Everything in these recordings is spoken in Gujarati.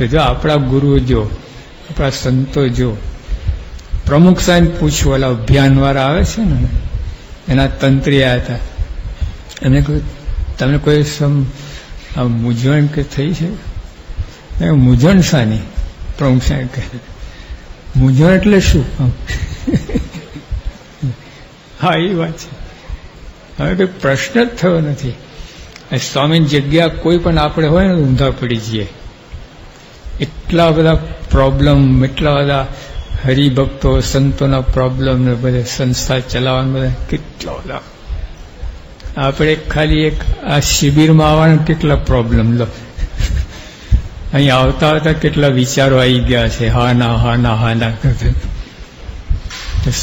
તો જો આપણા ગુરુ જો, આપણા સંતો જો, પ્રમુખ સાહેબ પૂછ્યું, ઓલા અભિયાનવાળા આવે છે ને એના તંત્રી આવ્યા હતા, એમને કહ્યું તમને કોઈ મૂંઝવણ કે થઈ છે? મૂંઝવણ શાની? પ્રમુખ સાહેબ કહે મૂંઝવણ એટલે શું? હા એ વાત છે, હવે કોઈ પ્રશ્ન જ થયો નથી. સ્વામીની જગ્યા કોઈ પણ આપણે હોય ને ઊંધા પડી જઈએ. એટલા બધા પ્રોબ્લેમ, એટલા બધા હરિભક્તો સંતોના પ્રોબ્લેમ ને બધે સંસ્થા ચલાવવાના બધા કેટલા બધા. આપણે ખાલી એક આ શિબિરમાં આવવાના કેટલા પ્રોબ્લેમ લો, અહીં આવતા આવતા કેટલા વિચારો આવી ગયા છે, હા ના હા ના હા ના કરતા.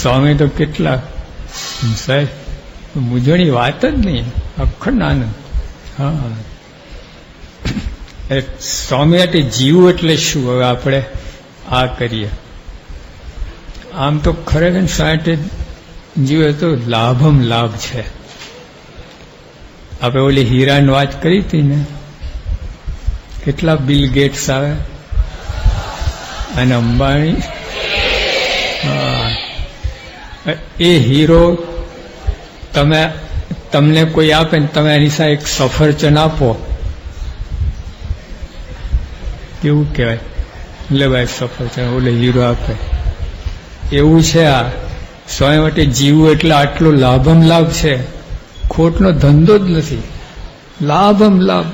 સ્વામી તો કેટલા સાહેબ મૂંઝવણી વાત જ નહીં, અખંડ આનંદ. હા, સ્વામી માટે જીવવું એટલે શું? હવે આપણે આ કરીએ. આમ તો ખરેખર સ્વામી જીવે તો લાભમ લાભ છે. આપણે ઓલી હીરાની વાત કરી હતી ને, કેટલા બિલ ગેટ્સ આવે અને અંબાણી. એ હીરો તમને કોઈ આપે ને તમે એની સાથે એક સફરજન આપો, કેવું કહેવાય? લે ભાઈ સફરજન, ઓલે હીરો આપે. એવું છે આ સ્વામી માટે જીવવું એટલે આટલો લાભમ લાભ છે. ખોટનો ધંધો જ નથી, લાભમ લાભ.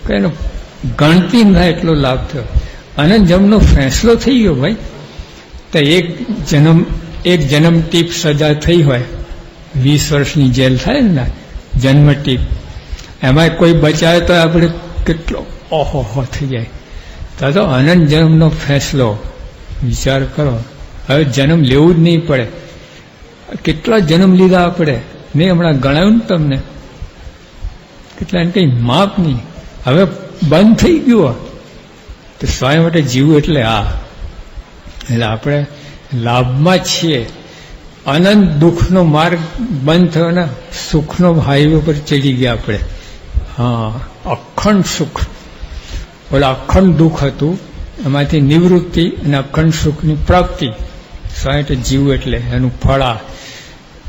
કઈનો ગણતી ના એટલો લાભ થયો. અનંત જન્મનો ફેંસલો થઈ ગયો ભાઈ. તો એક જન્મ ટીપ સજા થઈ હોય, 20 વર્ષની જેલ થાય ને જન્મ ટીપ, એમાં કોઈ બચાવે તો આપણે કેટલો ઓહો થઈ જાય. તો અનંત જન્મનો ફેંસલો વિચાર કરો. હવે જન્મ લેવું જ નહીં પડે. કેટલા જન્મ લીધા આપણે, મેં હમણાં ગણાવ્યું ને તમને, કેટલા કંઈ માપ નહીં. હવે બંધ થઈ ગયું. તો સ્વામી માટે જીવવું એટલે આ. એટલે આપણે લાભમાં છીએ. અનંત દુઃખનો માર્ગ બંધ થયો ને, સુખનો હાઈવે પર ચડી ગયા આપણે. હા, અખંડ સુખ. ઓલા અખંડ દુઃખ હતું, એમાંથી નિવૃત્તિ અને અખંડ સુખની પ્રાપ્તિ. સ્વામી માટે જીવવું એટલે એનું ફળ આ.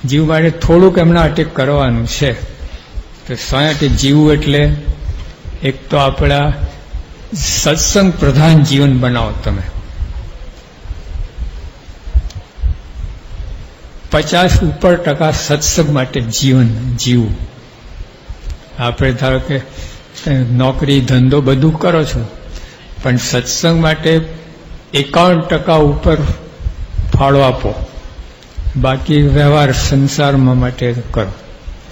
જીવ માટે થોડુંક એમના અટેક કરવાનું છે. તો સ્વામી માટે જીવવું એટલે એક તો આપણા સત્સંગ પ્રધાન જીવન બનાવો. તમે 50% ઉપર સત્સંગ માટે જીવન જીવવું. આપણે ધારો કે નોકરી ધંધો બધું કરો છો, પણ સત્સંગ માટે 51% ઉપર ફાળો આપો. બાકી વ્યવહાર સંસારમાં માટે કરો.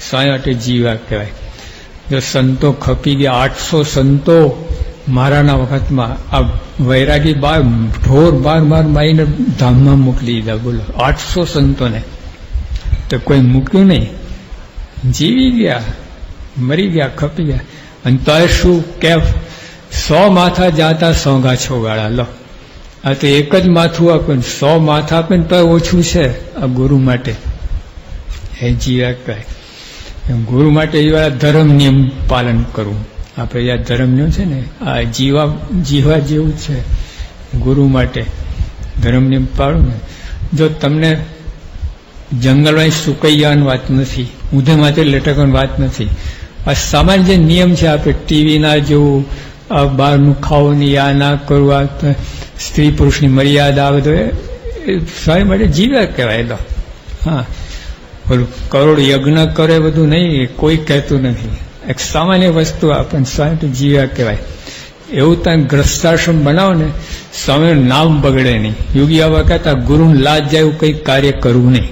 સ્વામી માટે જીવા કહેવાય. જો સંતો ખપી ગયા, 800 સંતો મારાના વખતમાં, આ વૈરાગી ઢોર બાર મારીને ધામમાં મોકલી દીધા. બોલો, 800 સંતોને તો કોઈ મૂક્યું નહીં, જીવી ગયા, મરી ગયા, ખપી ગયા. અને તો શું કે 100 માથા જાતા 100 ગાછો ગાળા. લો, આ તો એક જ માથું આપે, 100 માથા આપે ને તો ઓછું છે. આ ગુરુ માટે એ જીવા કહે. ગુરુ માટે એ વાળા ધર્મ નિયમ પાલન કરવું. આપણે આ ધર્મ નિયમ છે ને, આ જીવા જેવું છે. ગુરુ માટે ધર્મ નિયમ પાળો ને. જો તમને જંગલમાં સુકાઈ જવાની વાત નથી, ઊંધે માથે લટકવાની વાત નથી. આ સામાન્ય જે નિયમ છે, આપણે ટીવી ના જોવું, આ બહારનું ખાવું નહીં, આ ના કરવું, આ સ્ત્રી પુરુષની મર્યાદા આવે તો એ સ્વામી માટે જીવ્યા કહેવાય. લો, હા, બોલું કરોડ યજ્ઞ કરે બધું નહીં, કોઈ કહેતું નથી. એક સામાન્ય વસ્તુ આપણને સ્વામી જીવ્યા કહેવાય. એવું ત્યાં ગ્રસ્તાશ્રમ બનાવો ને, સ્વામીનું નામ બગડે નહીં. યોગી આવા કહેતા ગુરુની લાજ જાય એવું કંઈ કાર્ય કરવું નહીં.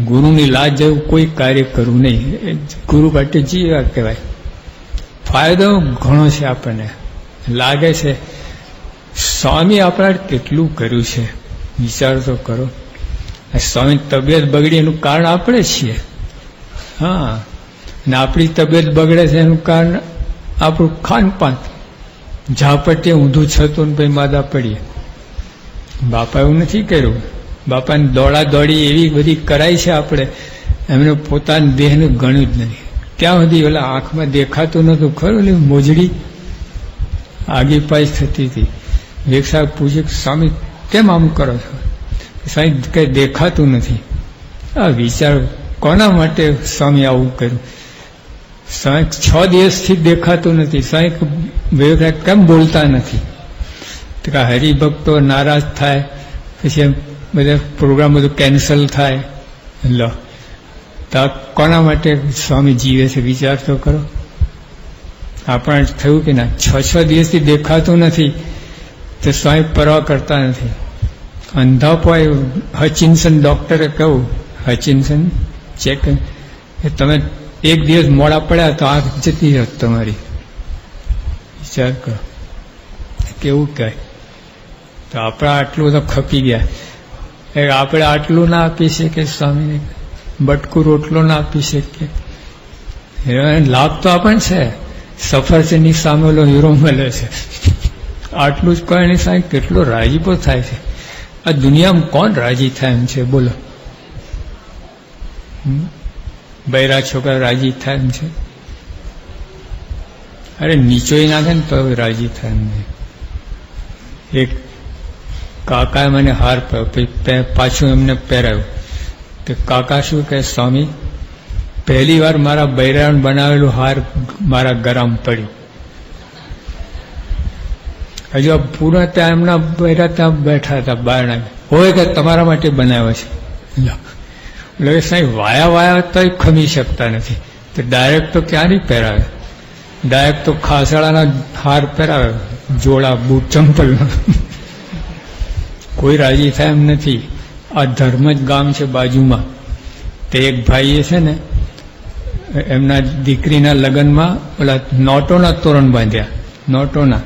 ગુરુની લાજ જેવું કોઈ કાર્ય કરવું નહીં. ગુરુ માટે જીવ્યા કહેવાય. ફાયદો ઘણો છે. આપણને લાગે છે સ્વામી આપણા કેટલું કર્યું છે, વિચાર તો કરો. સ્વામી તબિયત બગડી એનું કારણ આપણે છીએ. હા, અને આપણી તબિયત બગડે છે એનું કારણ આપણું ખાનપાન. ઝાપટીએ ઊંધું છતું ને ભાઈ માદા પડીએ. બાપા એવું નથી કર્યું. બાપાને દોડા દોડી એવી બધી કરાઈ છે આપણે, એમને પોતાના દેહને ગણ્યું જ નથી. ક્યાં સુધી ઓલા આંખમાં દેખાતું નતું ખરું, મોજડી. આગીપાઈ થતી હતી. એક સાહેબ પૂછ્યું, સ્વામી કેમ આમ કરો છો? સાહેબ કંઈ દેખાતું નથી. આ વિચાર કોના માટે સ્વામી આવું કર્યું? સ્વામી 6 દિવસથી દેખાતું નથી. સ્વામી કેમ બોલતા નથી? તો કે હરિભક્તો નારાજ થાય, પછી બધા પ્રોગ્રામ બધું કેન્સલ થાય. લો તો કોના માટે સ્વામી જીવે છે વિચાર તો કરો. આપણે થયું કે ના 6 દિવસથી દેખાતું નથી તો સ્વામી પરવા કરતા નથી. અંધાપોય હચિન્સન ડોક્ટરે કહ્યું, હચિન્સન ચેક કે તમે 1 દિવસ મોડા પડ્યા તો આંખ જતી હોત તમારી. વિચાર કરો કેવું કહે. તો આપણે આટલું તો ખપી ગયા. આપણે આટલું ના આપી શકીએ સ્વામીને, બટકું રોટલો ના આપી શકીએ. લાભ તો આપણને છે, સફરજનની સામેલો હીરો મળે છે. આટલું જ કહેવાની સાહેબ કેટલો રાજીપો થાય છે. આ દુનિયામાં કોણ રાજી થાય એમ છે બોલો? બૈરા છોકરા રાજી થાય એમ છે? અરે નીચોઈ નાખે ને તો રાજી થાય એમ. એક કાકાએ મને હાર પાછું એમને પહેરાવ્યું. તો કાકા શું કહે, સ્વામી પહેલી વાર મારા બૈરાણ બનાવેલું હાર મારા ગરામ પડ્યું. હજુ પૂરા ત્યાં એમના બૈરા ત્યાં બેઠા હતા બારણા. હોય કે તમારા માટે બનાવ્યો છે. એટલે સાહેબ વાયા તો ખમી શકતા નથી. તો ડાયરેક્ટ તો ક્યાં નહીં પહેરાવે? ડાયરેક્ટ તો ખાસડાના હાર પહેરાવે, જોડા બૂટ ચંપલ. કોઈ રાજી થાય એમ નથી. આ ધર્મ જ ગામ છે બાજુમાં. તે એક ભાઈએ છે ને એમના દીકરીના લગ્નમાં ઓલા નોટોના તોરણ બાંધ્યા. નોટોના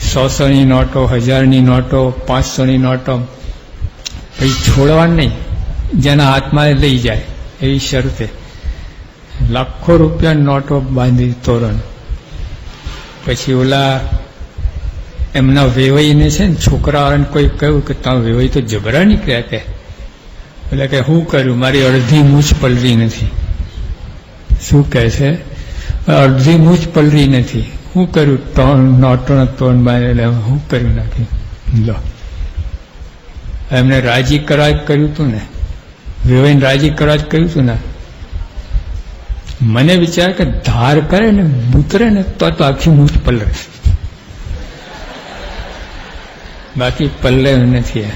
100ની નોટો, 1000ની નોટો, 500ની નોટો. પછી છોડવા નહીં, જેના હાથમાં લઈ જાય એવી શરતે લાખો રૂપિયા નોટો બાંધી તોરણ. પછી ઓલા એમના વેવાઈને છે ને છોકરાઓને કોઈ કહ્યું કે તમે વેવાઈ તો જબરા નીકળ્યા કે. એટલે કે હું કર્યું, મારી અડધી મૂછ પલરી નથી. શું કહે છે? અડધી મૂછ પલરી નથી. હું કર્યું? નોટોના તોરણ બાંધેલા હું કર્યું નાખ્યું. લો એમને રાજી કરવા જ કર્યું હતું ને, વેવાઈને રાજી કરવા જ કર્યું હતું ને. મને વિચાર કે ધાર કરે ને મૂતરે ને તો આખી મૂછ પલરે, બાકી પલ્લે નથી.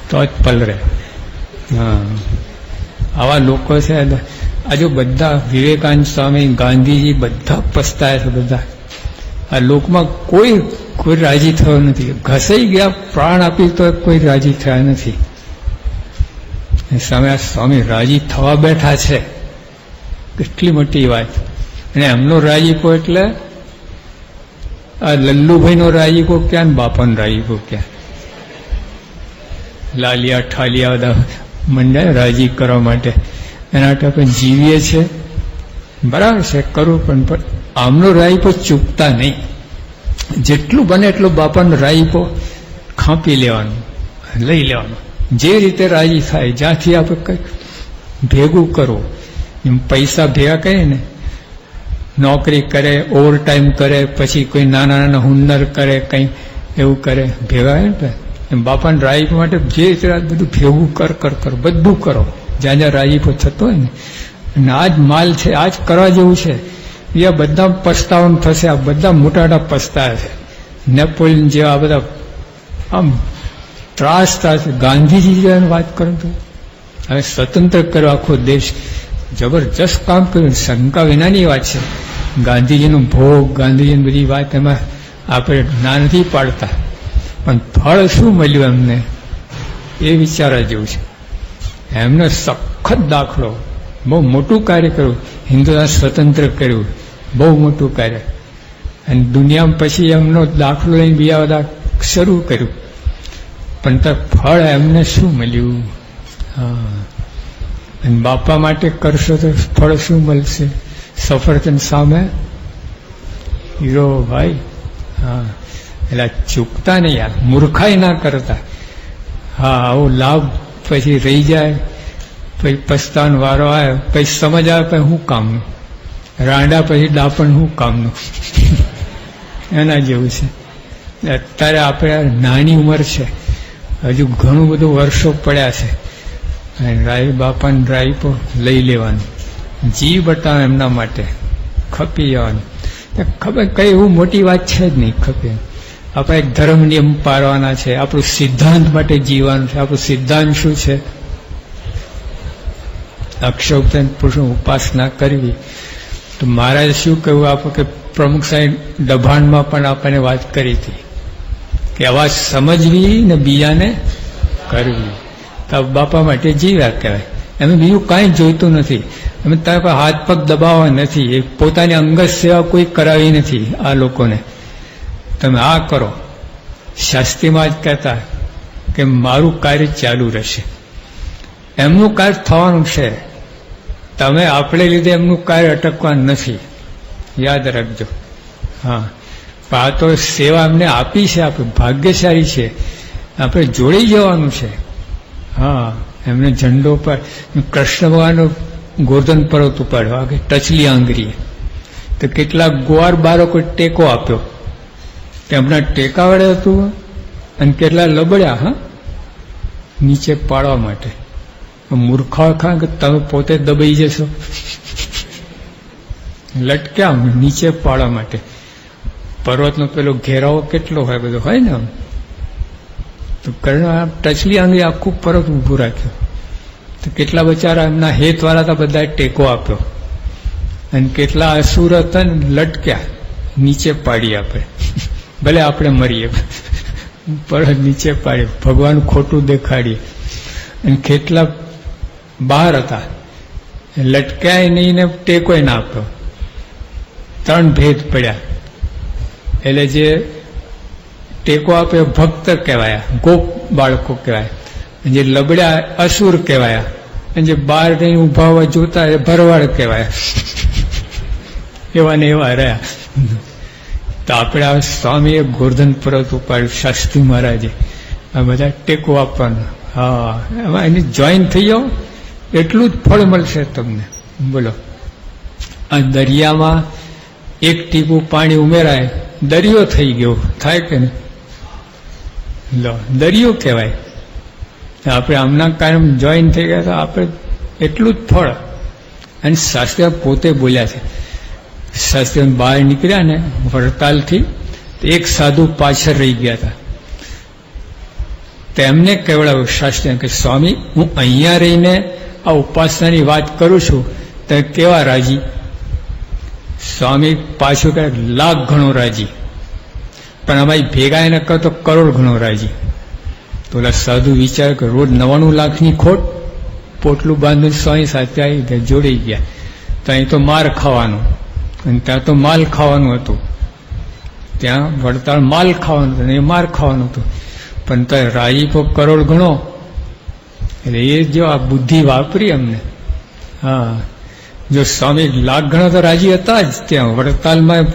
તો જ પલરે. હા આવા લોકો છે. આજુ બધા વિવેકાનંદ સ્વામી, ગાંધીજી બધા પસ્તાયા છે. બધા આ લોકમાં કોઈ રાજી થયો નથી. ઘસાઈ ગયા, પ્રાણ આપી તો કોઈ રાજી થયા નથી. સ્વામી રાજી થવા બેઠા છે. કેટલી મોટી વાત. અને એમનો રાજીપો એટલે આ લલ્લુભાઈનો રાજીપો ક્યાં ને બાપાનો રાજીપો ક્યાં? લાલિયા ઠાલિયા બધા મંડ્યા રાજી કરવા માટે. એના ટકે જીવીએ છે બરાબર છે, કરવું પણ આમનો રાજીપો ચૂકતા નહીં. જેટલું બને એટલું બાપાનો રાજીપો ખાંપી લેવાનું, લઈ લેવાનું. જે રીતે રાજી થાય, જ્યાંથી આપણે કંઈક ભેગું કરો. એમ પૈસા ભેગા કરીએ ને, નોકરી કરે, ઓવર ટાઈમ કરે, પછી કોઈ નાના નાના હુનર કરે, કંઈ એવું કરે, ભેગા ને એમ બાપાને રાજીપો માટે જે રીતે બધું ભેગું કર બધું કરો. જ્યાં જ્યાં રાજીપો થતો હોય ને. અને આ જ માલ છે, આ જ કરવા જેવું છે. એ બધા પસ્તાવાનું થશે. આ બધા મોટા મોટા પસ્તાયા છે. નેપોલિયન જેવા બધા આમ ત્રાસ થશે. ગાંધીજી જેવાની વાત કરું તો હવે સ્વતંત્ર કર્યો આખો દેશ, જબરજસ્ત કામ કર્યું. શંકા વિનાની વાત છે. ગાંધીજીનો ભોગ, ગાંધીજીની બધી વાત એમાં આપણે ના નથી પાડતા, પણ ફળ શું મળ્યું એમને એ વિચારવા જેવું છે. એમનો સખત દાખલો, બહુ મોટું કાર્ય કર્યું. હિન્દુસ્તાન સ્વતંત્ર કર્યું, બહુ મોટું કાર્ય. અને દુનિયામાં પછી એમનો દાખલો લઈને બીજા બધા શરૂ કર્યું, પણ તો ફળ એમને શું મળ્યું? હા, અને બાપા માટે કરશો તો ફળ શું મળશે? સફરજન સામે હીરો ભાઈ. હા, એટલે ચૂકતા નહીં યાર, મૂર્ખાઈ ના કરતા. હા, આવો લાભ પછી રહી જાય, પછી પસ્તાવાનો વારો આવે, પછી સમજ આવે પછી શું કામનું? રાંડા પછી દાપણ શું કામનું? એના જેવું છે. અત્યારે આપણે નાની ઉંમર છે, હજુ ઘણું બધું વર્ષો પડ્યા છે. રાય બાપાને રાયપો લઈ લેવાનું, જી બતાવે એમના માટે, ખપી જવાનું. ખબર કઈ એવું મોટી વાત છે જ નહીં. ખપે આપણે એક ધર્મ નિયમ પાળવાના છે, આપણું સિદ્ધાંત માટે જીવવાનું છે. આપણું સિદ્ધાંત શું છે? અક્ષર પુરુષની ઉપાસના કરવી. તો મહારાજ શું કહ્યું આપણે કે પ્રમુખ સાહેબ દભાણમાં પણ આપણને વાત કરી હતી કે આવા સમજવી ને બીજાને કરવી. તો બાપા માટે જીવ્યા કહેવાય. એમાં બીજું કાંઈ જોઈતું નથી. અમે તારા પર હાથ પગ દબાવવા નથી. એ પોતાની અંગત સેવા કોઈ કરાવી નથી આ લોકોને. તમે આ કરો. શાસ્ત્રીમાં જ કહેતા કે મારું કાર્ય ચાલુ રહેશે, એમનું કાર્ય થવાનું છે. તમે આપણે લીધે એમનું કાર્ય અટકવાનું નથી, યાદ રાખજો. હા, આ તો સેવા એમને આપી છે, આપણે ભાગ્યશાળી છે, આપણે જોડી જવાનું છે. હા, એમને ઝંડો પર કૃષ્ણ ભગવાનનો ગોર્ધન પર્વત ઉપાડ્યો કે ટચલી આંગળીએ, તો કેટલાક ગોવાર બાળકો ટેકો આપ્યો. તેમના ટેકા વડે હતું, અને કેટલા લબડ્યા હા નીચે પાડવા માટે. મૂર્ખાઓ ખા કે તમે પોતે દબાઈ જશો, લટક્યા નીચે પાડવા માટે. પર્વતનો પેલો ઘેરાવો કેટલો હોય, બધો હોય ને આમ. તો કર્ણ ટચલી આંગળી આખું પર્વત ઊભું રાખ્યું. તો કેટલા બચારા એમના હેતવાળા હતા, બધા ટેકો આપ્યો. અને કેટલા અસુર હતા ને લટક્યા, નીચે પાડી આપણે. ભલે આપણે મરીએ, પર્વત નીચે પાડીએ, ભગવાન ખોટું દેખાડીએ. અને કેટલા બહાર હતા, લટક્યાય નહીં ને ટેકોય ના આપ્યો. 3 ભેદ પડ્યા. એટલે જે ટેકો આપ્યો ભક્ત કહેવાયા, ગોપ બાળકો કહેવાય. જે લબડ્યા અસુર કહેવાયા, અને જે બહાર નહીં ઉભા હોવા જોતા એ ભરવાડ કહેવાય. એવા ને એવા રહ્યા. તો આપણે આ સ્વામીએ ગોર્ધન પર્વત ઉપાડ્યું, શાસ્ત્રી મહારાજે. આ બધા ટેકો આપવાનો. હા, એમાં એની જોઈન થઈ જાઓ, એટલું જ ફળ મળશે તમને. બોલો, આ દરિયામાં એક ટીપું પાણી ઉમેરાય, દરિયો થઈ ગયો, થાય કે નહીં? લો, દરિયો કહેવાય. આપણે આમના કાયમ જોઈન થઈ ગયા, તો આપણે એટલું જ ફળ. અને શાસ્ત્રી પોતે બોલ્યા છે. શાસ્ત્રી બહાર નીકળ્યા ને વડતાલથી, એક સાધુ પાછળ રહી ગયા હતા. તેમને કહેવડાવ્યું શાસ્ત્રી કે સ્વામી, હું અહીંયા રહીને આ ઉપાસનાની વાત કરું છું, તો કેવા રાજી? સ્વામી પાછું કહે 1,00,000 ગણો રાજી, પણ અમારી ભેગા એને કહો તો કરોડ ગણો રાજી. તો ઓલા સાધુ વિચાર કે રોજ 99 લાખની ખોટ, પોટલું બાંધીને સ્વામી સાથે આવી ગયા, જોડાઈ ગયા. તો અહીં તો માર ખાવાનું, અને ત્યાં તો માલ ખાવાનું હતું. ત્યાં વડતાળ માલ ખાવાનું હતું, એ માર ખાવાનું હતું. પણ તો રાજીપો કરોડ ગણો. એટલે એ જો આ બુદ્ધિ વાપરી અમને. હા, જો સ્વામી 1,00,000 ગણા તો રાજી હતા જ. ત્યાં વડતાલમાં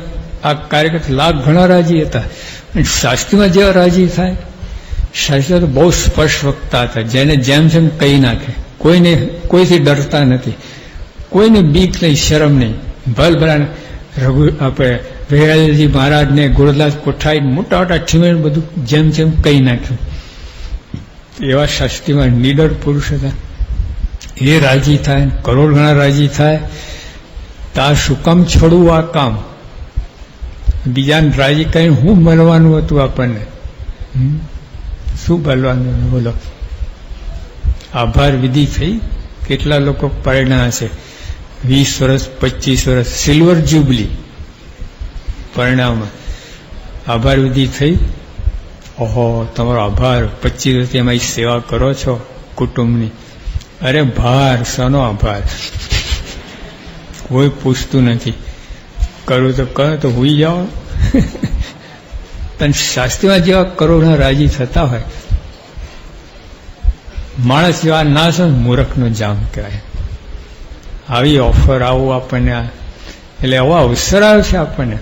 આ કાર્યકર્તા 1,00,000 ગણા રાજી હતા. અને શાસ્ત્રીમાં જેવા રાજી થાય. શાસ્ત્રી તો બહુ સ્પષ્ટ વક્તા હતા, જેને જેમ જેમ કહી નાખે. કોઈથી ડરતા નથી, કોઈને બીક નહીં, શરમ નહીં. ભલભલા આપણે વેરાજી મહારાજને, ગુરુદાસ કોઠારી, મોટા મોટા ઠીમેણ બધું જેમ જેમ કહી નાખ્યું. એવા શાસ્ત્રીમાં નીડર પુરુષ હતા. એ રાજી થાય, કરોડ ગણા રાજી થાય. તો આ શું કામ છોડવું આ કામ? બીજાને રાજી કરીને શું મળવાનું હતું આપણને? શું બોલવાનું? બોલો. આભાર વિધિ થઈ. કેટલા લોકો પરણ્યા છે? 20 વર્ષ, 25 વર્ષ, સિલ્વર જ્યુબલી પરિણામમાં આભાર વિધિ થઈ. ઓહો, તમારો આભાર, 25 વર્ષથી અમારી સેવા કરો છો કુટુંબની. અરે ભાર, શાનો આભાર? કોઈ પૂછતું નથી. કરું તો કરો, તો હોઈ જાઓ. પણ શાસ્ત્રીમાં જેવા કરોડના રાજી થતા હોય, માણસ જેવા ના છો, મૂર્ખનો જામ કહેવાય. આવી ઓફર, આવું આપણને, એટલે આવો અવસર આવે છે આપણને.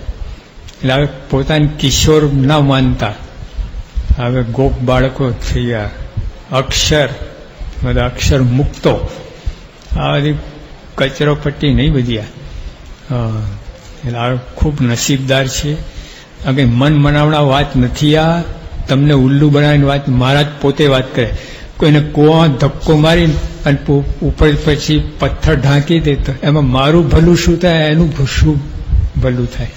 એટલે હવે પોતાની કિશોર ના માનતા, હવે ગોપ બાળકો થઈ ગયા, અક્ષર, બધા અક્ષર મુક્તો, આ બધી કચરો પટ્ટી નહીં બધી. એટલે આ ખૂબ નસીબદાર છે. આ કંઈ મન મનાવડા વાત નથી. આ તમને ઉલ્લુ બનાવીને વાત મહારાજ પોતે વાત કરે. કોઈને કૂવા ધક્કો મારી અને ઉપર પછી પથ્થર ઢાંકી દે તો એમાં મારું ભલું શું થાય, એનું શું ભલું થાય.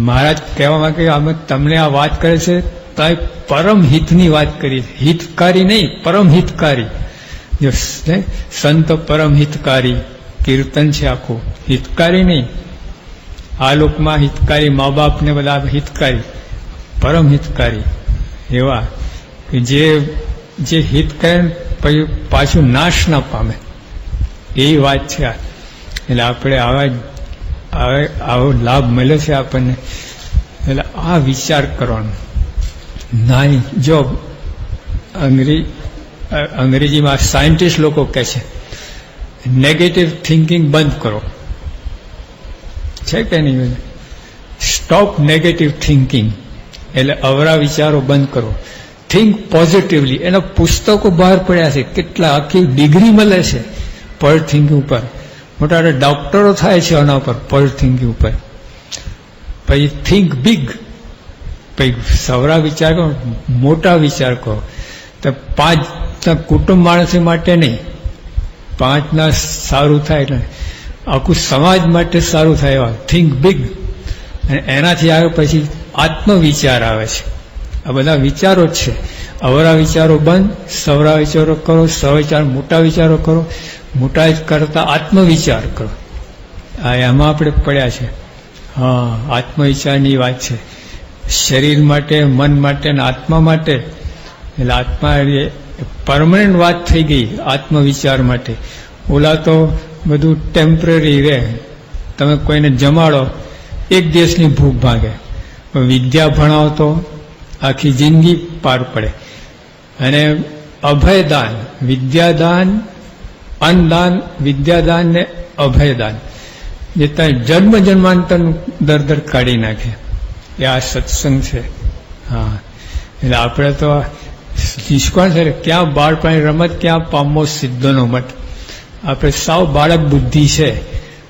મહારાજ કહેવા માંગે અમે તમને આ વાત કરે છે તો પરમ હિતની વાત કરી, હિતકારી નહીં, પરમ હિતકારી. જો સંત પરમ હિતકારી કીર્તન છે આખું, હિતકારી નહીં. આ લોકમાં હિતકારી મા બાપને બધા હિતકારી, પરમ હિતકારી એવા કે જે હિત કરે પછી પાછું નાશ ના પામે એવી વાત છે આ. એટલે આપણે આવો લાભ મળ્યો છે આપણને. એટલે આ વિચાર કરવાનો. નાની જો અંગ્રેજીમાં સાયન્ટિસ્ટ લોકો કહે છે નેગેટિવ થિંકિંગ બંધ કરો, છે કે નહીં? સ્ટોપ નેગેટિવ થિંકિંગ, એટલે અવરા વિચારો બંધ કરો. Think positively. એના પુસ્તકો બહાર પડ્યા છે, કેટલા આખી ડિગ્રી મળે છે પર થિંકિંગ ઉપર. મોટા મોટા ડોક્ટરો થાય છે આના ઉપર, પર થિંકિંગ ઉપર. પછી થિંક બિગ, પછી સવરા વિચાર કરો, મોટા વિચાર કરો. તો 5 કુટુંબ માણસો માટે નહીં, 5 સારું થાય એટલે આખું સમાજ માટે સારું થાય એવા થિંક બિગ. અને એનાથી આગળ પછી આત્મવિચાર આવે છે. આ બધા વિચારો જ છે. અવરા વિચારો બંધ, સવરા વિચારો કરો, સવિચાર મોટા વિચારો કરો, મોટા કરતા આત્મવિચાર કરો. આ એમાં આપણે પડ્યા છે. હા, આત્મવિચારની વાત છે. શરીર માટે, મન માટે અને આત્મા માટે. એટલે આત્મા પરમનન્ટ વાત થઈ ગઈ આત્મવિચાર માટે. ઓલા તો બધું ટેમ્પરરી રહે. તમે કોઈને જમાડો, એક દિવસની ભૂખ ભાગે. વિદ્યા ભણાવો તો આખી જિંદગી પાર પડે. અને અભયદાન, વિદ્યાદાન, અન્નદાન, વિદ્યાદાન ને અભયદાન, જે ત્યાં જન્મ જન્માંતરનું દર કાઢી નાખે. એ આ સત્સંગ છે. હા, એટલે આપણે તો નિષ્કોણ છે. ક્યાં બાળપણ રમત, ક્યાં પામો સિદ્ધનો મઠ. આપણે સાવ બાળક બુદ્ધિ છે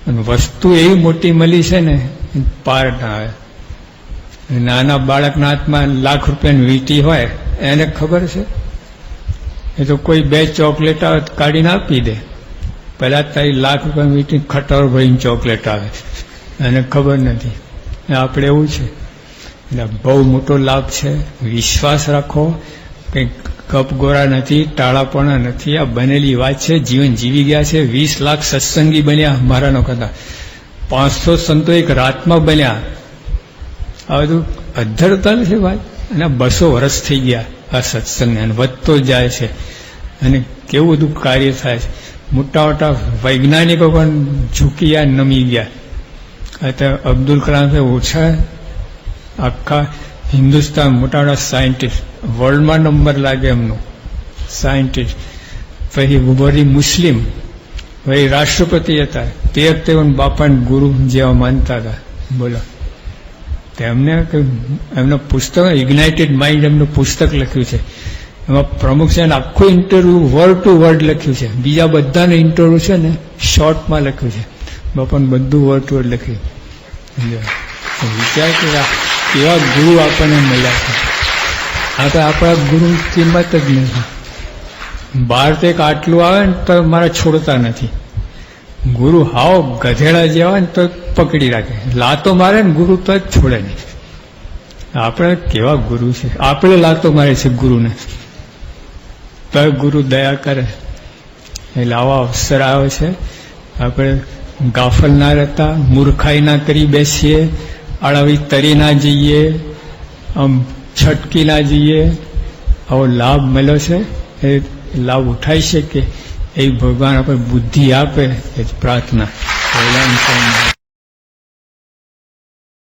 અને વસ્તુ એવી મોટી મળી છે ને પાર ના આવે. નાના બાળકના હાથમાં લાખ રૂપિયાની વીંટી હોય, એને ખબર છે? એ તો કોઈ 2 ચોકલેટ આવે કાઢીને આપી દે. પહેલા તારી લાખ રૂપિયાની વીંટી ખટારો ભરીને ચોકલેટ આવે, એને ખબર નથી. આપણે એવું છે. એટલે બહુ મોટો લાભ છે. વિશ્વાસ રાખો. કંઈક કપગોરા નથી, ટાળાપણા નથી. આ બનેલી વાત છે. જીવન જીવી ગયા છે. 20 લાખ સત્સંગી બન્યા મારાનો કરતા. 500 સંતો એક રાતમાં બન્યા. આ બધું અધ્ધરતા છે વાત. અને 200 વર્ષ થઈ ગયા આ સત્સંગ, અને વધતો જાય છે. અને કેવું બધું કાર્ય થાય છે. મોટા મોટા વૈજ્ઞાનિકો પણ ઝૂકી નમી ગયા. અત્યારે અબ્દુલ કલામ છે ઓછા, આખા હિન્દુસ્તાન મોટા મોટા સાયન્ટિસ્ટ, વર્લ્ડમાં નંબર લાગે એમનું સાયન્ટિસ્ટ. પછી વળી મુસ્લિમ, વળી રાષ્ટ્રપતિ હતા. તે બાપાને ગુરુ જેવા માનતા હતા. બોલો, તેમને એમનું પુસ્તક ઇગ્નાઇટેડ માઇન્ડ એમનું પુસ્તક લખ્યું છે. એમાં પ્રમુખ છે આખું ઇન્ટરવ્યુ વર્ડ ટુ વર્ડ લખ્યું છે. બીજા બધાને ઇન્ટરવ્યુ છે ને શોર્ટમાં લખ્યું છે. બાપાને બધું વર્ડ ટુ વર્ડ લખ્યું. વિચાર કે કેવા ગુરુ આપણને મળ્યા છે. આ તો આપણા ગુરુ કિંમત જ નથી. બહાર તો એક આટલું આવે ને તો મારા છોડતા નથી. ગુરુ હાવ ગધેડા જેવા ને તો પકડી રાખે. લાતો મારે ને ગુરુ તો જ છોડે નહીં. આપણે કેવા ગુરુ છે. આપણે લાતો મારે છે ગુરુને, તો ગુરુ દયા કરે. એટલે આવા અવસર આવે છે. આપણે ગાફલ ના રહેતા, મૂર્ખાઈ ના કરી બેસીએ, અળાવી તરી ના જઈએ, આમ છટકી ના જઈએ. આવો લાભ મળ્યો છે. એ લાભ ઉઠાઈ શકે એ ભગવાન આપણે બુદ્ધિ આપે એ પ્રાર્થના.